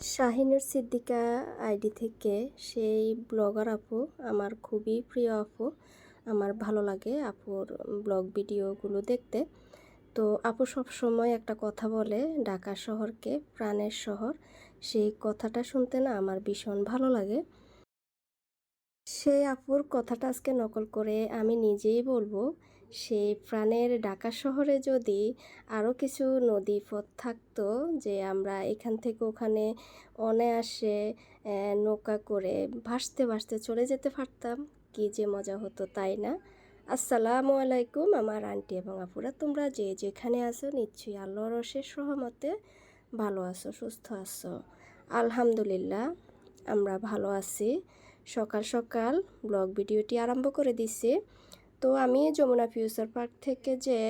Shahinur Siddika ID থেকে সেই blogger আপু আমার খুবই প্রিয় আপু। আমার ভালো লাগে আপুর ব্লগ ভিডিওগুলো দেখতে। তো আপু সবসময় একটা কথা বলে, ঢাকা শহরকে প্রাণের শহর। সেই কথাটা শুনতে না আমার ভীষণ ভালো লাগে। সেই আপুর কথাটা আজকে নকল করে আমি নিজেই বলবো, সেই প্রাণের ঢাকা শহরে যদি আরও কিছু নদী পথ থাকতো, যে আমরা এখান থেকে ওখানে অনায়াসে নৌকা করে ভাসতে ভাসতে চলে যেতে পারতাম, কি যে মজা হতো, তাই না? আসসালামু আলাইকুম আমার আন্টি এবং আপুরা, তোমরা যে যেখানে আছো নিশ্চয়ই আল্লাহর অশেষ রহমতে ভালো আছো, সুস্থ আছো। আলহামদুলিল্লাহ, আমরা ভালো আছি। সকাল সকাল ব্লগ ভিডিওটি আরম্ভ করে দিচ্ছি। তো আমি যমুনা ফিউচার পার্ক থেকে যে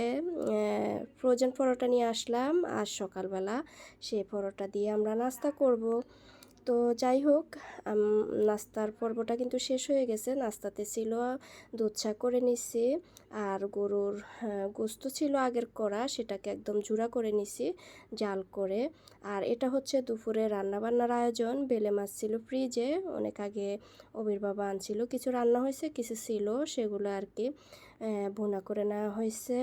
ফ্রোজেন পরোটা নিয়ে আসলাম আজ সকালবেলা, সেই পরোটা দিয়ে আমরা নাস্তা করব। তো যাই হোক, নাস্তার পর্বটা কিন্তু শেষ হয়ে গেছে। নাস্তাতে ছিল দুধ চা করে নিচ্ছি, আর গরুর গোস্ত ছিল আগের করা, সেটাকে একদম জুড়া করে নিছি জাল করে। আর এটা হচ্ছে দুপুরে রান্নাবান্নার আয়োজন। বেলে মাছ ছিল ফ্রিজে, অনেক আগে অবির বাবা আনছিল, কিছু রান্না হয়েছে, কিছু ছিল, সেগুলো আর কি ভুনা করে নেওয়া হয়েছে।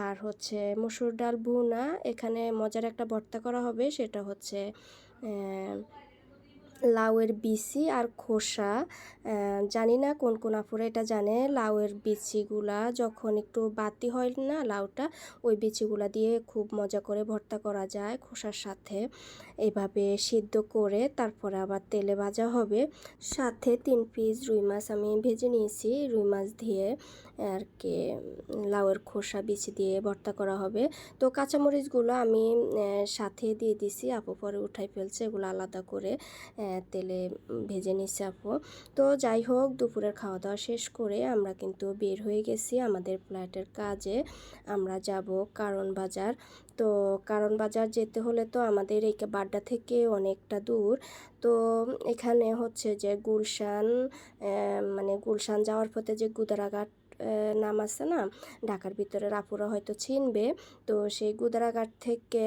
আর হচ্ছে মসুর ডাল ভুনা, এখানে মজার একটা ভর্তা করা হবে, সেটা হচ্ছে লাউয়ের বিচি আর খোসা। জানি না কোন কোন আপুরা এটা জানে। লাউয়ের বিচিগুলা যখন একটু বাতি হয় না লাউটা, ওই বিচিগুলা দিয়ে খুব মজা করে ভর্তা করা যায় খোসার সাথে। এভাবে সিদ্ধ করে তারপরে আবার তেলে ভাজা হবে। সাথে 3 পিস রুই মাছ আমি ভেজে নিয়েছি, রুই মাছ দিয়ে আর কি লাউয়ের খোসা বিচি দিয়ে ভর্তা করা হবে। তো কাঁচামরিচগুলো আমি সাথে দিয়ে দিছি, আপু পরে উঠাই ফেলছে, এগুলো আলাদা করে তেলে ভেজে নিচ্ছে আপু। তো যাই হোক, দুপুরের খাওয়া দাওয়া শেষ করে আমরা কিন্তু বের হয়ে গেছি আমাদের ফ্ল্যাটের কাজে। আমরা যাব কারণ বাজার। তো কারণ বাজার যেতে হলে তো আমাদের এই বাড্ডা থেকে অনেকটা দূর। তো এখানে হচ্ছে যে গুলশান, মানে গুলশান যাওয়ার পথে যে গুদারাঘাট নাম আছে না, ঢাকার ভিতরের আপুরা হয়তো চিনবে। তো সেই গুদারাঘাট থেকে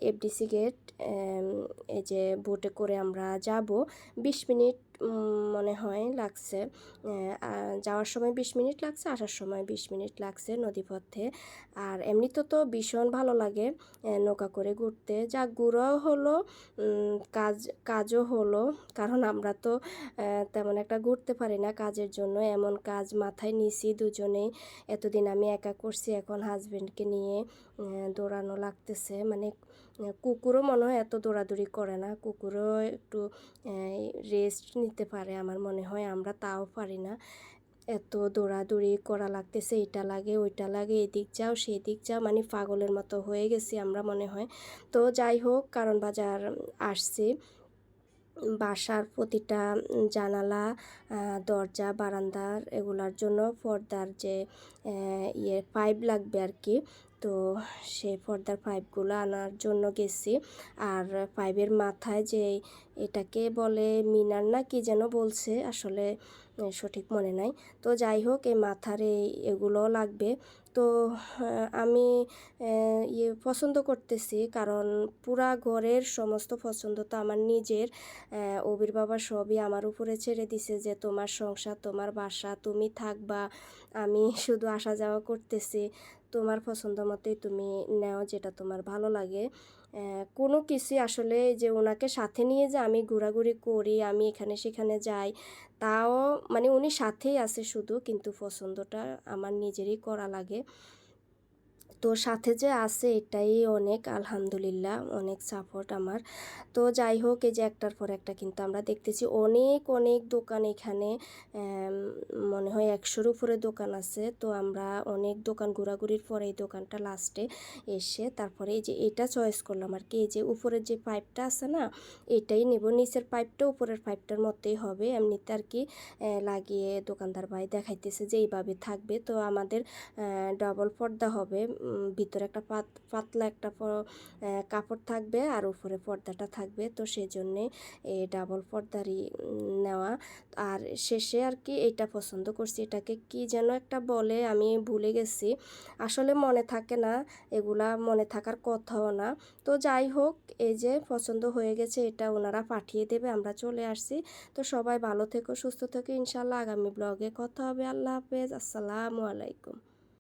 এফডিসি গেট, এই যে বোটে করে আমরা যাব। 20 মিনিট মনে হয় লাগছে, যাওয়ার সময় 20 মিনিট লাগছে, আসার সময় 20 মিনিট লাগছে নদীপথে। আর এমনিতে তো ভীষণ ভালো লাগে নৌকা করে ঘুরতে, যা ঘুরাও হলো, কাজও হলো। কারণ আমরা তো তেমন একটা ঘুরতে পারি না কাজের জন্য, এমন কাজ মাথায় নিছি দুজনেই। এতদিন আমি একা করছি, এখন হাজবেন্ডকে নিয়ে দৌড়ানো লাগতেছে। মানে কুকুরও মনে হয় এত দৌড়াদৌড়ি করে না, কুকুরও একটু রেস্ট নিতে পারে আমার মনে হয়, আমরা তাও পারি না। এত দৌড়াদৌড়ি করা লাগতেছে, এটা লাগে ওইটা লাগে, এদিক যাও সেদিক যাও, মানে পাগলের মতো হয়ে গেছি আমরা মনে হয়। তো যাই হোক, কারণ বাজার আসছি। বাসার প্রতিটা জানালা, দরজা, বারান্দার এগুলার জন্য পর্দার যে পাইপ লাগবে আর কি। তো সে পর্দার পাইপগুলো আনার জন্য গেছি। আর পাইপের মাথায় যে এটাকে বলে মিনার না কি যেন বলছে, আসলে সঠিক মনে নাই। তো যাই হোক, এই মাথার এগুলো লাগবে। তো আমি পছন্দ করতেছি, কারণ পুরা ঘরের সমস্ত পছন্দ তো আমার নিজের। অবির বাবা সবই আমার উপরে ছেড়ে দিছে, যে তোমার সংসার, তোমার বাসা, তুমি থাকবা, আমি শুধু আসা যাওয়া করতেছি, তোমার পছন্দ মতোই তুমি নেও, যেটা তোমার ভালো লাগে। কোনো কিছু আসলে যে ওনাকে সাথে নিয়ে যে আমি ঘোরাঘুরি করি, আমি এখানে সেখানে যাই, তাও মানে উনি সাথেই আছে শুধু, কিন্তু পছন্দটা আমার নিজেরই করা লাগে। তো সাথে যে আছে এটাই অনেক, আলহামদুলিল্লাহ, অনেক সাপোর্ট আমার। তো যাই হোক, এই যে একটার পর একটা কিন্তু আমরা দেখতেছি অনেক অনেক দোকান এখানে, মনে হয় 100-র উপরে দোকান আছে। তো আমরা অনেক দোকান ঘোরাঘুরির পরে এই দোকানটা লাস্টে এসে তারপরে এই যে এটা চয়েস করলাম আর কি। এই যে উপরের যে পাইপটা আছে না, এটাই নেব, নিচের পাইপটা উপরের পাইপটার মতোই হবে এমনিতে আর কি। লাগিয়ে দোকানদার ভাই দেখাইতেছে যে এইভাবে থাকবে। তো আমাদের ডাবল পর্দা হবে, ভিতরে একটা পাতলা একটা কাপড় থাকবে আর উপরে পর্দাটা থাকবে, তো সেই জন্যে এই ডাবল পর্দারই নেওয়া। আর শেষে আর কি এটা পছন্দ করছি, এটাকে কি যেন একটা বলে আমি ভুলে গেছি, আসলে মনে থাকে না, এগুলা মনে থাকার কথাও না। তো যাই হোক, এই যে পছন্দ হয়ে গেছে, এটা ওনারা পাঠিয়ে দেবে, আমরা চলে আসছি। তো সবাই ভালো থেকো, সুস্থ থেকো, ইনশাল্লাহ আগামী ব্লগে কথা হবে। আল্লাহ হাফেজ, আসসালামু আলাইকুম।